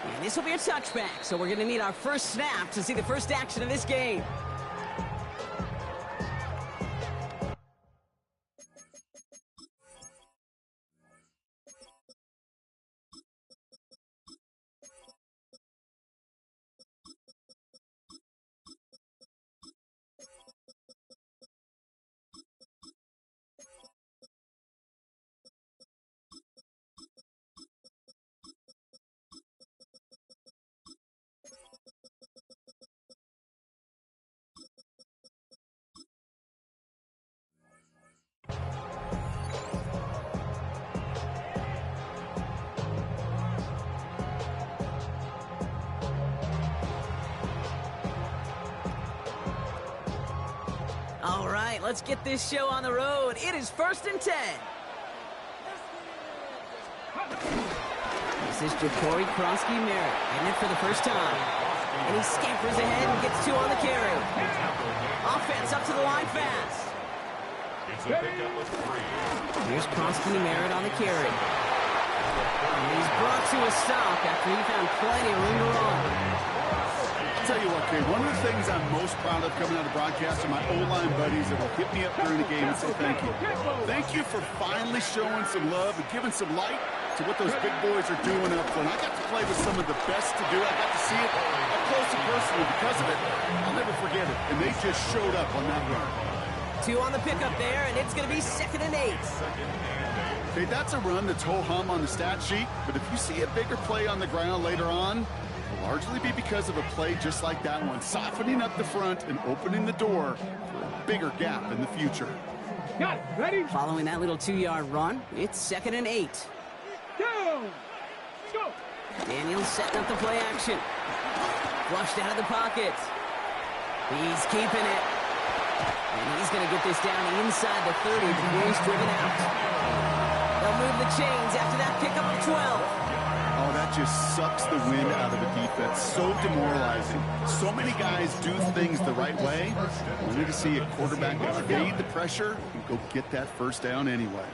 And this will be a touchback, so we're going to need our first snap to see the first action of this game. All right, let's get this show on the road. It is 1st and 10. This is Ja'Cory Kronsky-Merritt, getting it for the first time. And he scampers ahead and gets 2 on the carry. Offense up to the line fast. Here's Kronsky-Merritt on the carry. And he's brought to a stop after he found plenty of room to run. I'll tell you what, Kay, one of the things I'm most proud of coming out of broadcast are my O-line buddies that will hit me up during the game and say thank you. Thank you for finally showing some love and giving some light to what those big boys are doing up front. I got to play with some of the best to do. I got to see it up close and personal. Because of it, I'll never forget it. And they just showed up on that run. 2 on the pickup there, and it's going to be 2nd and 8. Okay, that's a run that's ho-hum on the stat sheet, but if you see a bigger play on the ground later on, it'll largely be because of a play just like that one, softening up the front and opening the door for a bigger gap in the future. Got it. Ready? Following that little 2-yard run, it's 2nd and 8. Go! Go! Daniels setting up the play action. Flushed out of the pocket. He's keeping it. And he's going to get this down inside the 30 before he's driven out. They'll move the chains after that pickup of 12. Oh, that just sucks the wind out of a defense. So demoralizing. So many guys do things the right way. Only to see a quarterback evade the pressure and go get that first down anyway.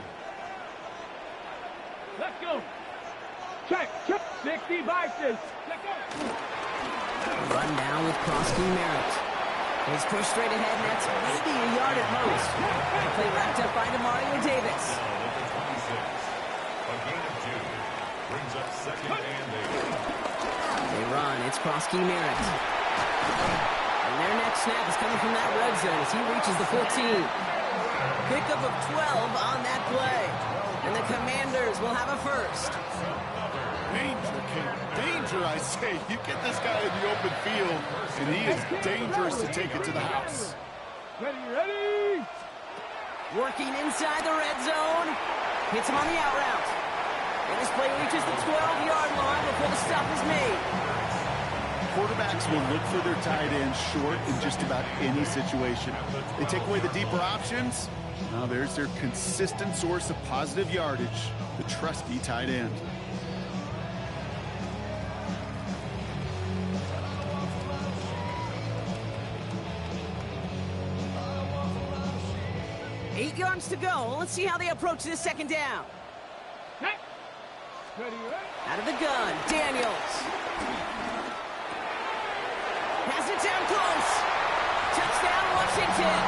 Let's go. Check. 60 vices. Let's go. Run down with Kronsky-Merritt. He's pushed straight ahead, and that's maybe a yard at most. The play wrapped up by Demario Davis. Brings up 2nd and 8. They run. It's Kronsky-Merritt. And their next snap is coming from that red zone as he reaches the 14. Pickup of 12 on that play. And the Commanders will have a first. Danger, King. Danger, I say. You get this guy in the open field, and he is dangerous to take it to the house. Ready? Working inside the red zone. Hits him on the out route. And this play reaches the 12-yard line before the stop is made. Quarterbacks will look for their tight end short in just about any situation. They take away the deeper options. Now there's their consistent source of positive yardage, the trusty tight end. Eight yards to go. Let's see how they approach this 2nd down. Ready? Out of the gun, Daniels. Pass it down close. Touchdown, Washington.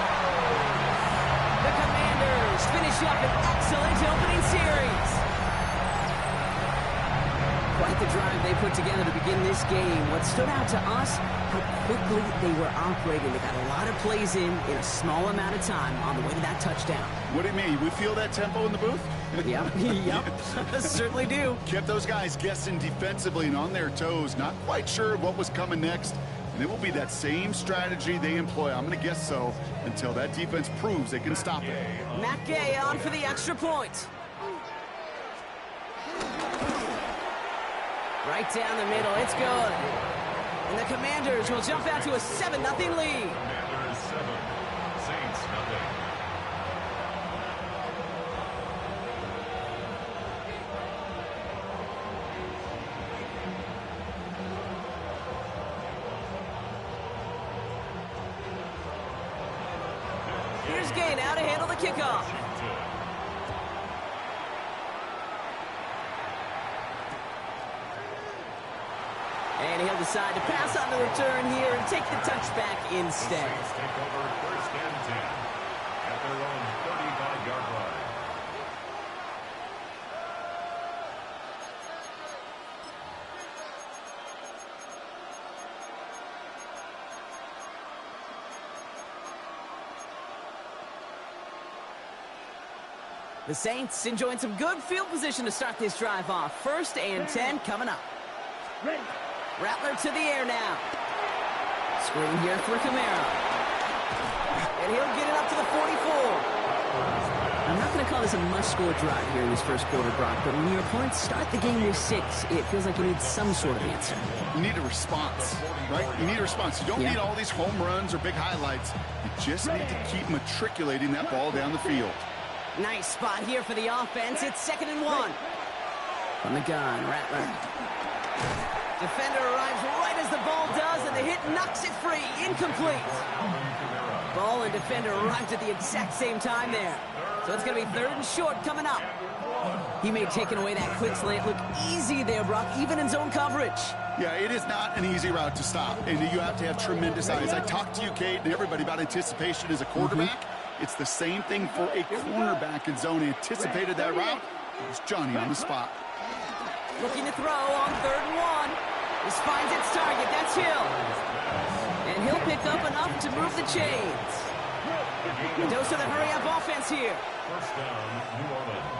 The Commanders finish up an excellent opening series. Quite the drive they put together to begin this game. What stood out to us, how quickly they were operating. They got a lot of plays in a small amount of time on the way to that touchdown. What do you mean? We feel that tempo in the booth? Yep, certainly do. Kept those guys guessing defensively and on their toes, not quite sure what was coming next. And it will be that same strategy they employ, I'm going to guess so, until that defense proves they can stop it. Matt Gay on for the extra point. Right down the middle, it's good. And the Commanders will jump out to a 7-0 lead. Commanders 7, Saints nothing. Here's Gay now to handle the kickoff. And he'll decide to pass on the return here and take the touchback instead. Saints take over first and 10 at their own 35-yard line. The Saints enjoying some good field position to start this drive off. First and 10 coming up. Rattler to the air now. Screen here for Kamara. And he'll get it up to the 44. I'm not going to call this a must-score drive here in this first quarter, Brock, but when your opponents start the game with 6, it feels like you need some sort of answer. You need a response, right? You need a response. You don't need all these home runs or big highlights. You just need to keep matriculating that ball down the field. Nice spot here for the offense. It's 2nd and 1. From the gun, Rattler. Defender arrives right as the ball does, and the hit knocks it free. Incomplete. Ball and defender arrived at the exact same time there. So it's going to be 3rd and short coming up. He may have taken away that quick slant look easy there, Brock, even in zone coverage. Yeah, it is not an easy route to stop, and you have to have tremendous eyes. I talked to you, Kate, and everybody about anticipation as a quarterback. It's the same thing for a cornerback in zone. He anticipated that route. It was Johnny on the spot. Looking to throw on 3rd and 1. This finds its target. That's Hill. And he'll pick up enough to move the chains. Dose of the hurry-up offense here. First down, New Orleans.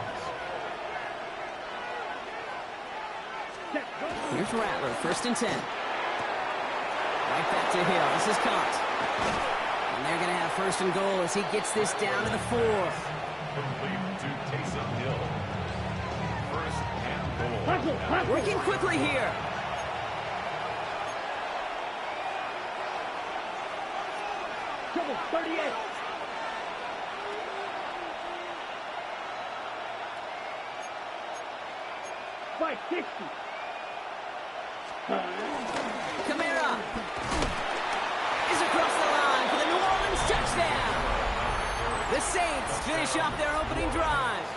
Here's Rattler, 1st and 10. Right back to Hill. This is caught. And they're going to have 1st and goal as he gets this down to the 4. Complete to Taysom Hill. 1st and goal. Working quickly here. Double 38. By 60. Kamara is across the line for the New Orleans touchdown. The Saints finish off their opening drive.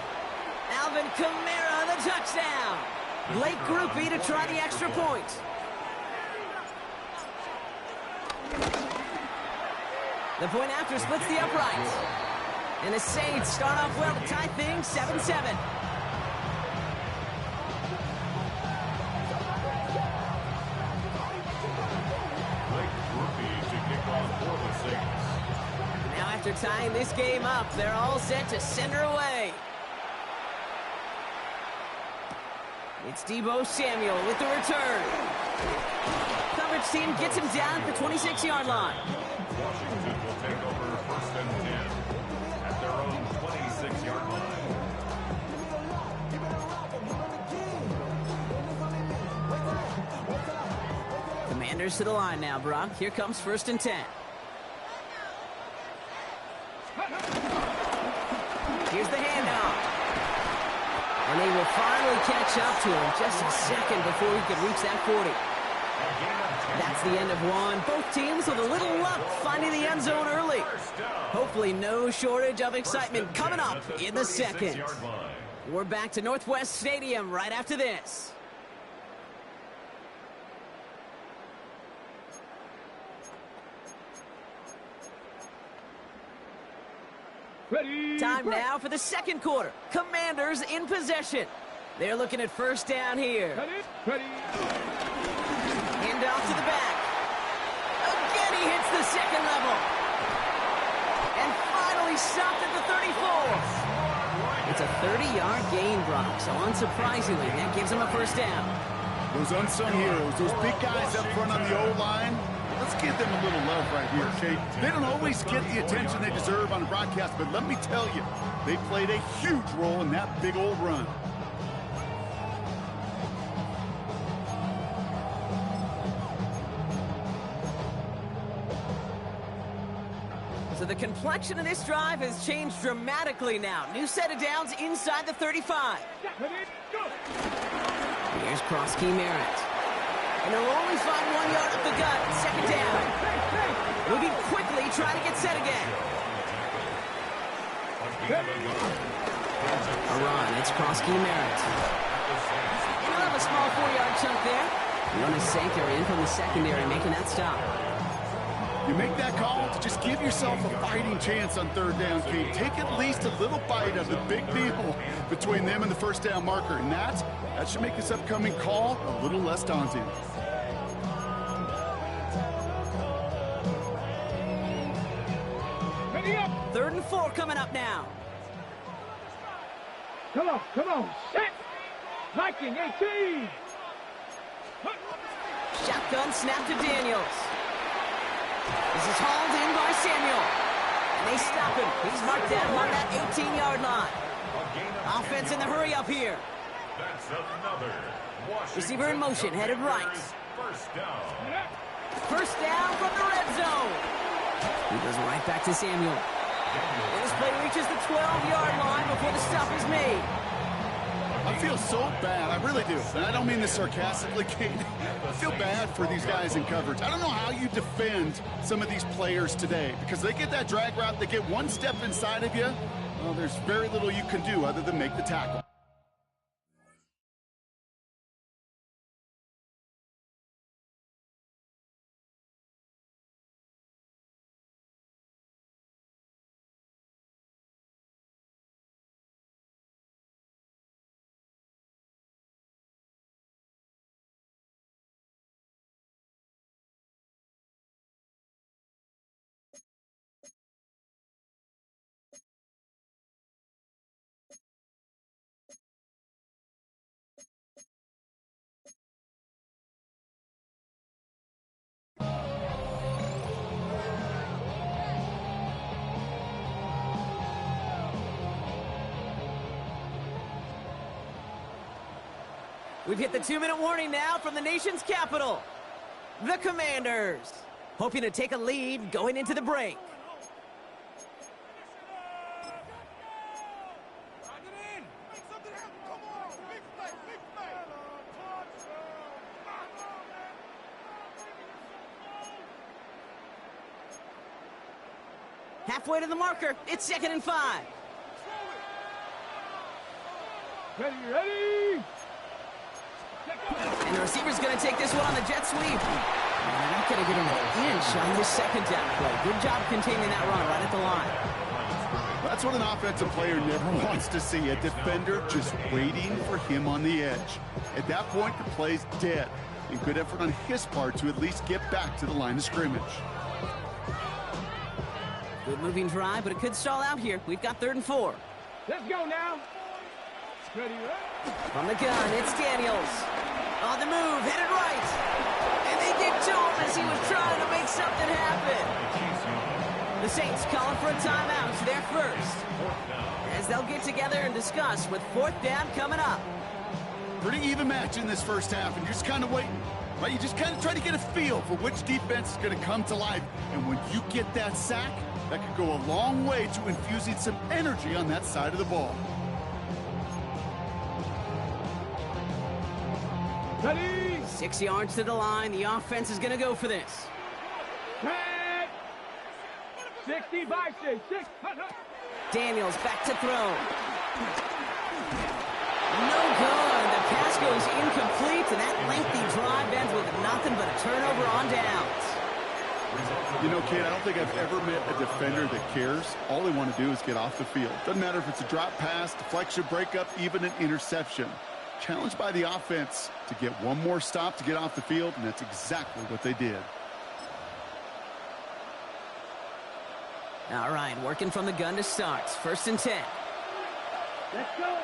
Alvin Kamara, the touchdown. Blake Groupie to try the extra point. The point after splits the uprights. And the Saints start off well to tie things 7-7. Now after tying this game up, they're all set to send her away. It's Deebo Samuel with the return. Coverage team gets him down at the 26-yard line. Washington will take over 1st and 10 at their own 26-yard line. Commanders to the line now, Brock. Here comes 1st and 10. Here's the handoff. And they will finally catch up to him just a second before he could reach that 40. That's the end of one. Both teams with a little luck finding the end zone early. Hopefully no shortage of excitement coming up in the second. We're back to Northwest Stadium right after this. Ready. Time now for the second quarter. Commanders in possession. They're looking at 1st down here. Ready. Hand off to the back. Again, he hits the 2nd level. And finally stopped at the 34. It's a 30-yard gain, Brock. So unsurprisingly, that gives him a 1st down. Those unsung heroes, those big guys up front on the O-line, let's give them a little love right here, Kate. They don't always get the attention they deserve on the broadcast, but let me tell you, they played a huge role in that big old run. So the complexion of this drive has changed dramatically now. New set of downs inside the 35. Here's Krosky Merritt. And they'll only find 1 yard up the gut. 2nd down. Moving quickly, trying to get set again. A run. It's Krosky Merritt. And he'll have a small 4-yard chunk there. Jonas Sanker in from the secondary, making that stop. You make that call to just give yourself a fighting chance on third down, Kate. Take at least a little bite of the big meal between them and the first down marker. And that should make this upcoming call a little less daunting. Ready up. 3rd and 4 coming up now. Come on. Set. Viking 18. Shotgun snap to Daniels. This is hauled in by Samuel. And they stop him. He's marked down on that 18-yard line. Offense in the hurry up here. That's another. Receiver in motion, headed right. First down. First down from the red zone. He goes right back to Samuel. And this play reaches the 12-yard line before the stop is made. I feel so bad. I really do. And I don't mean this sarcastically, Kate. I feel bad for these guys in coverage. I don't know how you defend some of these players today because they get that drag route, they get one step inside of you. Well, there's very little you can do other than make the tackle. We've hit the 2-minute warning now from the nation's capital. The Commanders, hoping to take a lead going into the break. Halfway to the marker, it's 2nd and 5. Ready. And the receiver's going to take this one on the jet sweep. And they're not going to get an inch on this 2nd down play. Good job containing that run right at the line. That's what an offensive player never wants to see, a defender just waiting for him on the edge. At that point, the play's dead. And good effort on his part to at least get back to the line of scrimmage. Good moving drive, but it could stall out here. We've got 3rd and 4. Let's go now. Ready. From the gun, it's Daniels. On the move, headed right. And they get to him as he was trying to make something happen. The Saints calling for a timeout. They're first. As they'll get together and discuss with 4th down coming up. Pretty even match in this first half, and you're just kind of waiting. Right? You just kind of try to get a feel for which defense is going to come to life. And when you get that sack, that could go a long way to infusing some energy on that side of the ball. Ready. 6 yards to the line. The offense is going to go for this. 65, 6. Daniels back to throw. No good. The pass goes incomplete, and that lengthy drive ends with nothing but a turnover on downs. You know, Kate, I don't think I've ever met a defender that cares. All they want to do is get off the field. Doesn't matter if it's a drop pass, deflection, breakup, even an interception. Challenged by the offense to get one more stop to get off the field, and that's exactly what they did. All right, working from the gun to start. 1st and 10. Let's go.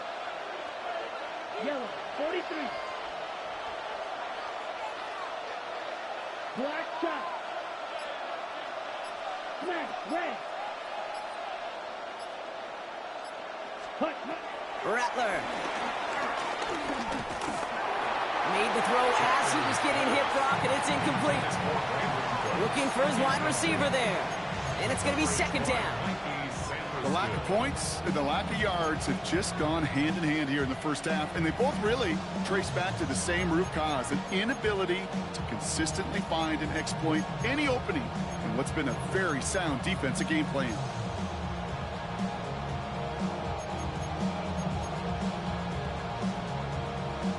Yellow, 43. Black shot. Smash, red. Hut. Rattler. Made the throw as he was getting hit, Brock, and it's incomplete. Looking for his wide receiver there. And it's going to be 2nd down. The lack of points and the lack of yards have just gone hand in hand here in the first half, and they both really trace back to the same root cause, an inability to consistently find and exploit any opening in what's been a very sound defensive game plan.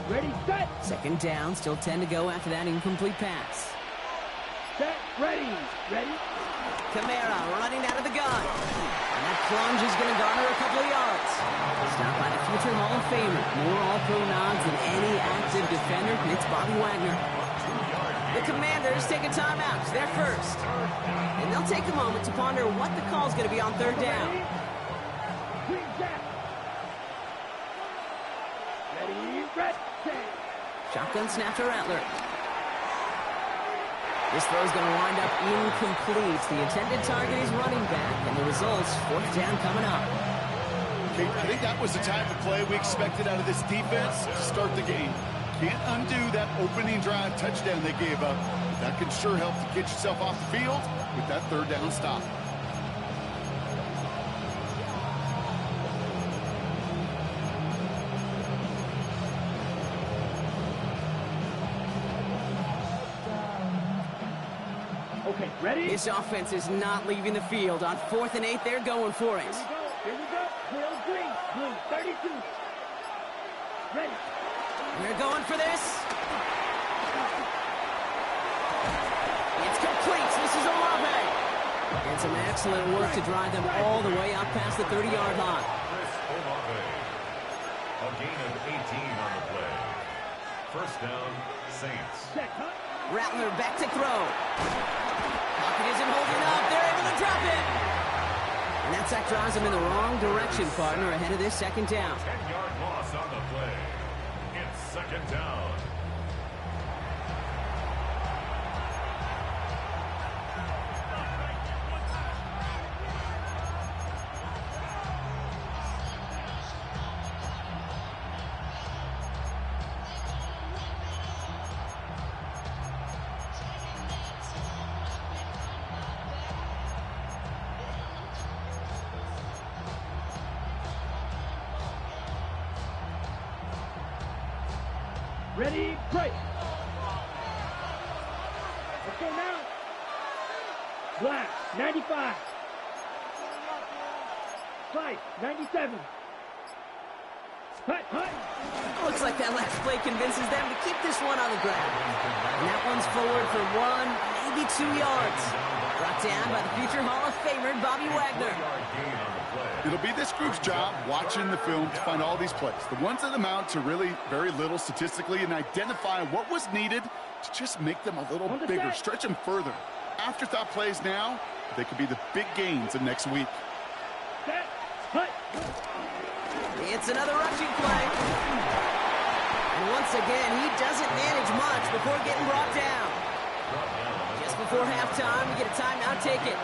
Ready, set. Second down, still 10 to go after that incomplete pass. Set, ready. Ready. Kamara running out of the gun. And that plunge is going to garner a couple of yards. Stopped by the future Hall of Famer. More All-Pro nods than any active defender. It's Bobby Wagner. The Commanders take a timeout. They're first. And they'll take a moment to ponder what the call is going to be on third down. Ready, red, set. Shotgun snap to Rattler. This throw is going to wind up incomplete. The intended target is running back, and the results, fourth down coming up. Okay, I think that was the type of play we expected out of this defense to start the game. Can't undo that opening drive touchdown they gave up. That can sure help to get yourself off the field with that third down stop. Okay, ready? This offense is not leaving the field. On 4th and 8, they're going for it. Here we go. Blue, green, blue, 32. Ready. We're going for this. It's complete. This is Olave. And some excellent work to drive them all the way up past the 30-yard line. Chris Olave. A gain of 18 on the play. First down, Saints. Set, huh? Rattler back to throw. Pocket isn't holding up. They're able to drop it. And that sack drives them in the wrong direction, partner, ahead of this second down. 10-yard loss on the play. It's second down. Ready, break. Let's go now. Black, 95. Fight, 97. Hut, hut. Looks like that last play convinces them to keep this one on the ground. And that one's forward for 1, maybe 2 yards. Brought down by the future Hall of Famer, Bobby Wagner. It'll be this group's job watching the film to find all these plays. The ones that amount to really very little statistically and identify what was needed to just make them a little bigger, stretch them further. Afterthought plays now, they could be the big gains of next week. Set, hut. It's another rushing play. And once again, he doesn't manage much before getting brought down. Just before halftime, we get a timeout, take it.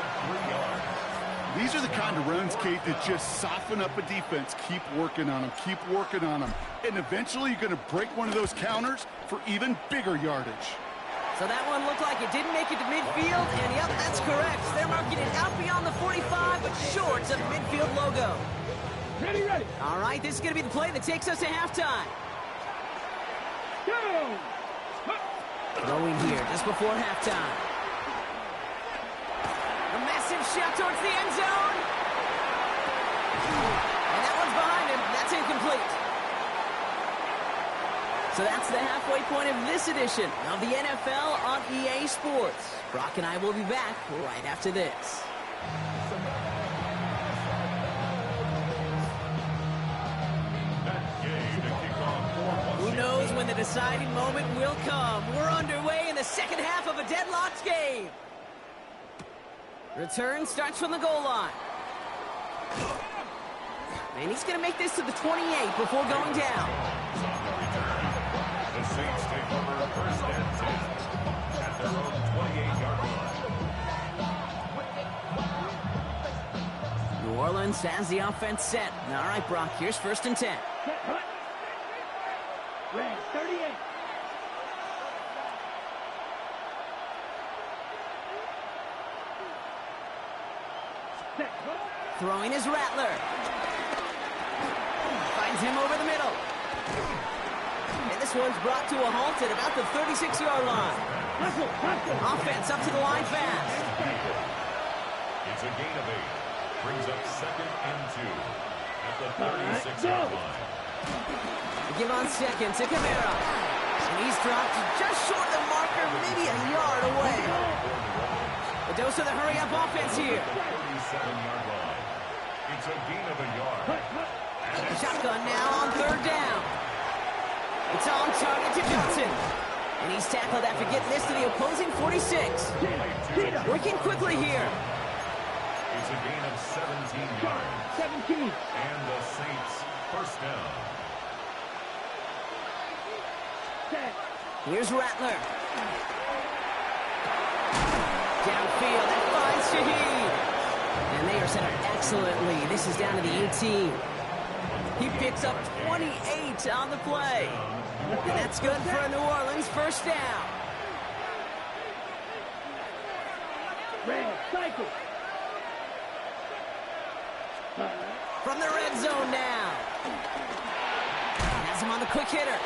These are the kind of runs, Kate, that just soften up a defense. Keep working on them, keep working on them. And eventually you're going to break one of those counters for even bigger yardage. So that one looked like it didn't make it to midfield, and yep, that's correct. They're marking it out beyond the 45, but short of the midfield logo. Ready, ready. All right, this is going to be the play that takes us to halftime. Go. Throwing here just before halftime. A massive shot towards the end zone. And that one's behind him. That's incomplete. So that's the halfway point of this edition of the NFL on EA Sports. Brock and I will be back right after this. Who knows when the deciding moment will come? We're underway in the second half of a deadlocked game. Return starts from the goal line. And he's going to make this to the 28 before going down. The Saints take over first and 10 at their own 28-yard line. New Orleans has the offense set. All right, Brock, here's first and 10. Set, hut. Red, 38. Set, hut. Throwing is Rattler. Finds him over the middle. And this one's brought to a halt at about the 36-yard line. Hustle, hustle. Offense up to the line fast. It's a gain of 8. Brings up second and 2 at the 36-yard line. Give on second to Camara. And he's dropped just short of the marker, maybe a yard away. The dose of the hurry-up offense here. 37-yard line. It's a gain of a yard. Shotgun now on third down. It's on target to Johnson. And he's tackled after getting this to the opposing 46. Working quickly here. It's a gain of 17 yards. 17. And the Saints first down. Here's Rattler. Downfield, that finds Shaheed. And they are set up excellently. This is down to the 18. He picks up 28 on the play. And that's good for a New Orleans first down. Cycle. From the red zone now. Has him on the quick hitter.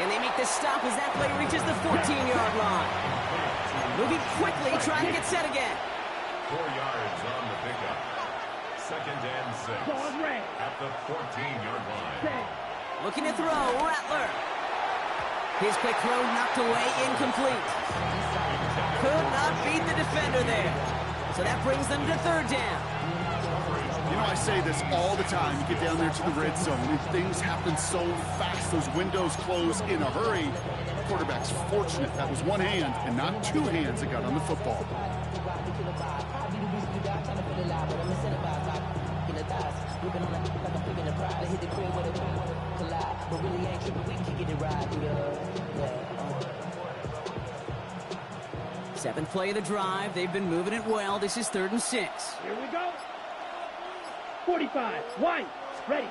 And they make the stop as that play reaches the 14-yard line. Moving quickly, trying to get set again. 4 yards on the pickup. Second and 6 at the 14-yard line. Looking to throw, Rattler. His quick throw knocked away, incomplete. Could not beat the defender there. So that brings them to third down. You know, I say this all the time. You get down there to the red zone, and things happen so fast. Those windows close in a hurry. The quarterback's fortunate that was one hand and not two hands that got on the football. Seventh play of the drive. They've been moving it well. This is 3rd and 6. Here we go. 45. White. Ready.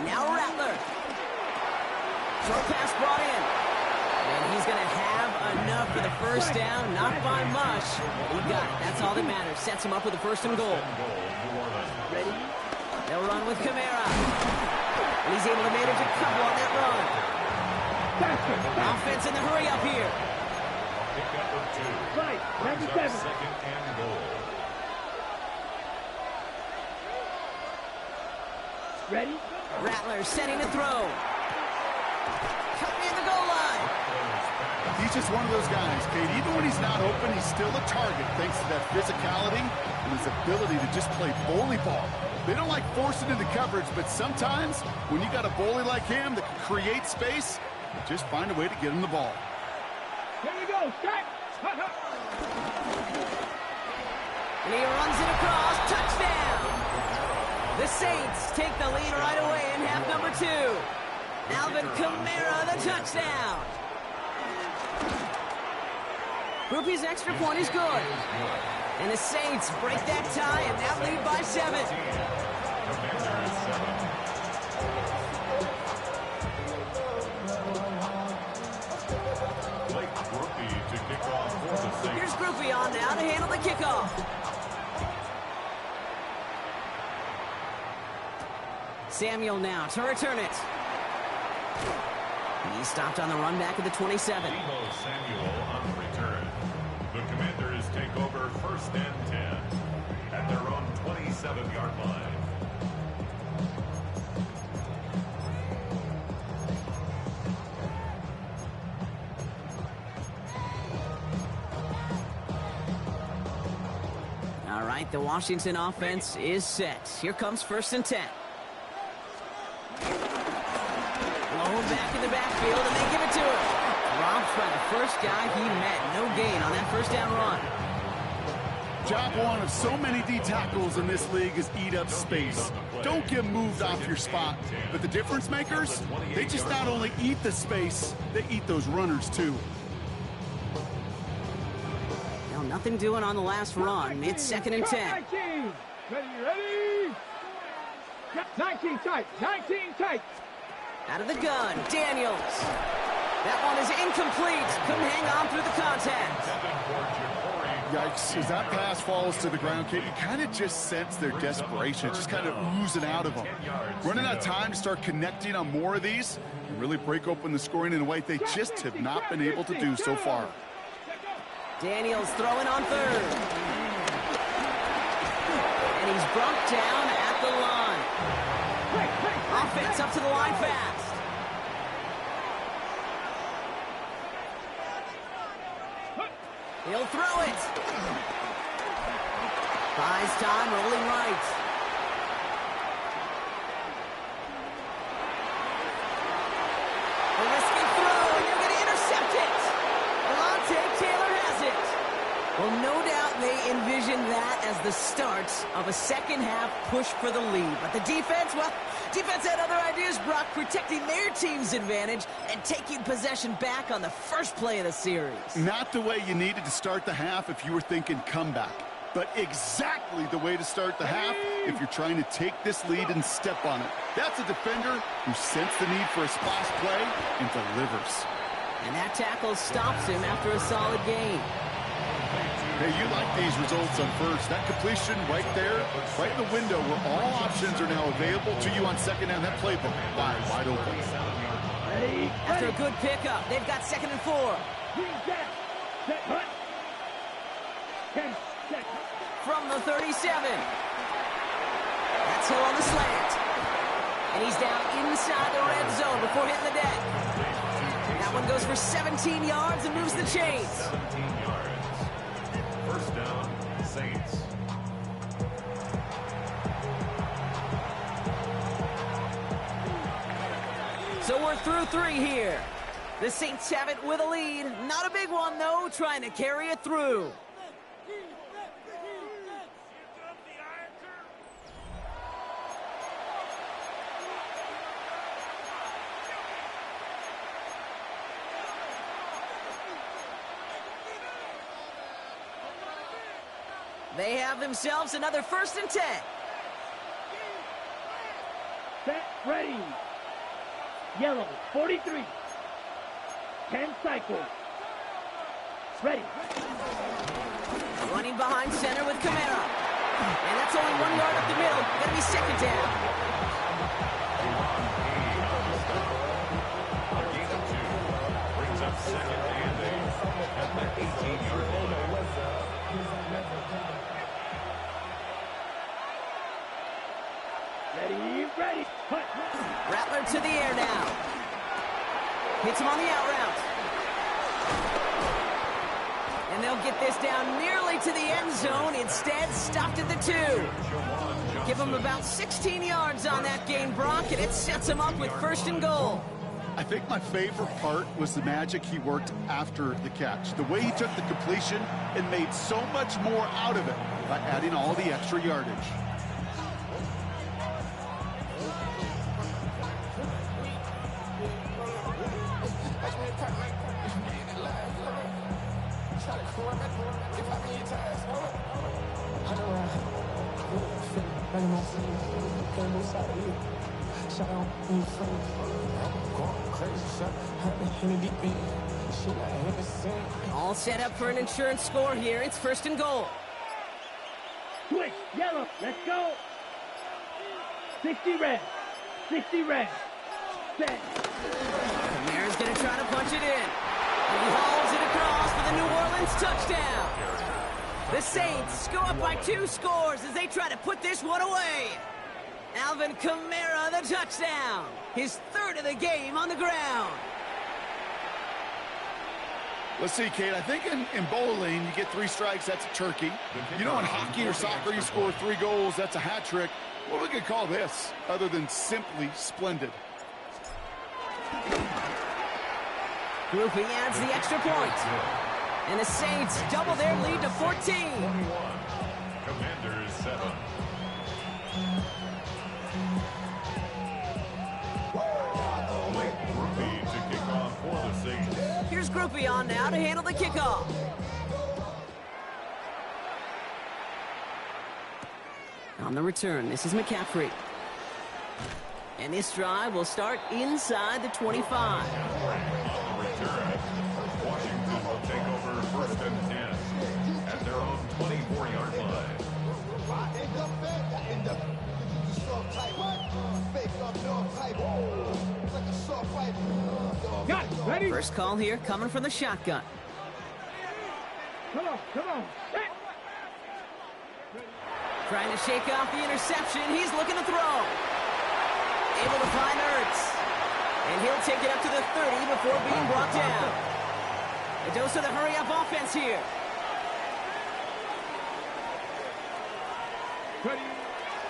Now Rattler. Short pass brought in. And he's going to have enough for the first down. Not by much. He got it. That's all that matters. Sets him up with a 1st and goal. Ready. They'll run with Camara. And he's able to manage a couple on that run. Offense in the hurry up here. Pick up of 2. Right. Brings up 97. second and goal. Ready. Rattler setting to throw. Cut me in the goal line. He's just one of those guys, Kate. Even when he's not open, he's still a target thanks to that physicality and his ability to just play bully ball. They don't like forcing into coverage, but sometimes when you got a bully like him that can create space, just find a way to get him the ball. Here we go. Strike. And he runs it across. Touchdown. The Saints take the lead right away in half number 2. Alvin Kamara, the touchdown. Groupie's extra point is good. And the Saints break that tie and now lead by 7. Here's Groupie on now to handle the kickoff. Samuel now to return it. He stopped on the run back at the 27. Samuel on the return. The Commanders take over 1st and 10 at their own 27-yard line. All right, the Washington offense is set. Here comes 1st and 10. Blown back in the backfield, and they give it to him. Robbed by the first guy he met. No gain on that 1st down run. Job one of so many D tackles in this league is eat up space. Don't get moved off your spot. But the difference makers, they just not only eat the space, they eat those runners too. Now nothing doing on the last run. It's 2nd and 10. 19. Ready. 19 tight. 19 tight. Out of the gun, Daniels. That one is incomplete. Couldn't hang on through the contact. Yikes, as that pass falls to the ground, Kate, you kind of just sense their desperation. It's just kind of oozing out of them. Running out of time to start connecting on more of these and really break open the scoring in a way they just have not been able to do so far. Daniels throwing on 3rd. And he's brought down at the line. defense up to the line fast. He'll throw it. Buys time, rolling right. A risky throw, and they're going to intercept it. Alontae Taylor has it. Well, no doubt they envisioned that as the start of a second-half push for the lead. But the defense, well, defense had other ideas, Brock, protecting their team's advantage and taking possession back on the first play of the series. Not the way you needed to start the half if you were thinking comeback, but exactly the way to start the half if you're trying to take this lead and step on it. That's a defender who sensed the need for a splash play and delivers. And that tackle stops him after a solid gain. Hey, you like these results on first. That completion right there, right in the window where all options are now available to you on second down. That playbook wide open. After a good pickup, they've got 2nd and 4. From the 37. That's Hill on the slant. And he's down inside the red zone before hitting the deck. That one goes for 17 yards and moves the chains. 17 yards. First down, Saints. So we're through 3 here. The Saints have it with a lead. Not a big one, though, trying to carry it through. They have themselves another 1st and 10. Set, ready. Yellow, 43. 10 cycles. Ready. Running behind center with Kamara. And that's only 1 yard up the middle. Gonna be 2nd down. A gain of 2. Brings up 2nd and 8 at the 18-yard line. Ready. Put. Rattler to the air now. Hits him on the out route. And they'll get this down nearly to the end zone. Instead, stopped at the 2. Give him about 16 yards on that gain, Brock, and it sets him up with 1st and goal. I think my favorite part was the magic he worked after the catch. The way he took the completion and made so much more out of it by adding all the extra yardage. All set up for an insurance score here. It's 1st and goal. Switch, yellow, let's go. 60 red. 60 red. Set. Kamara's going to try to punch it in. And he hauls it across for the New Orleans touchdown. The Saints go up by 2 scores as they try to put this one away. Alvin Kamara, the touchdown. His 3rd of the game on the ground. Let's see, Kate. I think in bowling, you get 3 strikes, that's a turkey. You know, in hockey or soccer, you score 3 goals, that's a hat trick. What we could call this, other than simply splendid? Grouping adds the extra point. And the Saints double their lead to 14. 21. Commanders 7. Blake Groupie to kick off for the Saints. Here's Groupie on now to handle the kickoff. On the return, this is McCaffrey. And this drive will start inside the 25. On the return, Washington will take over 1st and 10 at their own 24-yard line. Got it, ready? First call here coming from the shotgun. Come on. Set. Trying to shake off the interception. He's looking to throw. able to find Ertz. And he'll take it up to the 30 before being brought down. A dose of the hurry-up offense here.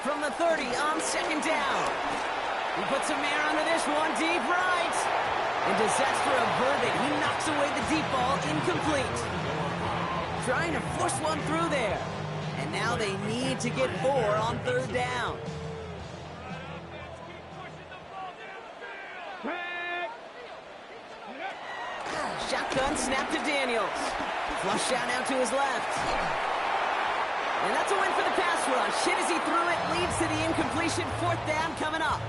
From the 30 on second down. He puts some air under this one, deep right. And disaster averted. He knocks away the deep ball, incomplete. Trying to force one through there. And now they need to get 4 on third down. Shotgun snap to Daniels. Flush out now to his left. And that's a win for the pass rush. Hit as he threw it, leads to the incompletion. 4th down coming up.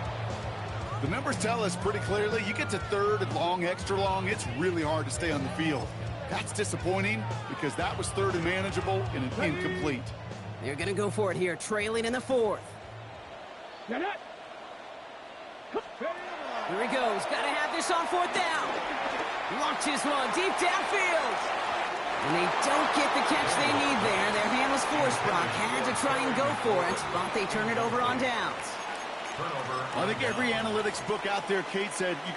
The numbers tell us pretty clearly, you get to third and long, extra long, it's really hard to stay on the field. That's disappointing because that was third and manageable and an incomplete. They're going to go for it here, trailing in the 4th. Here he goes. Got to have this on 4th down. Launches one deep downfield. And they don't get the catch they need there. Their hand was forced, Brock. Had to try and go for it, but they turn it over on downs. I think every analytics book out there, Kate, said you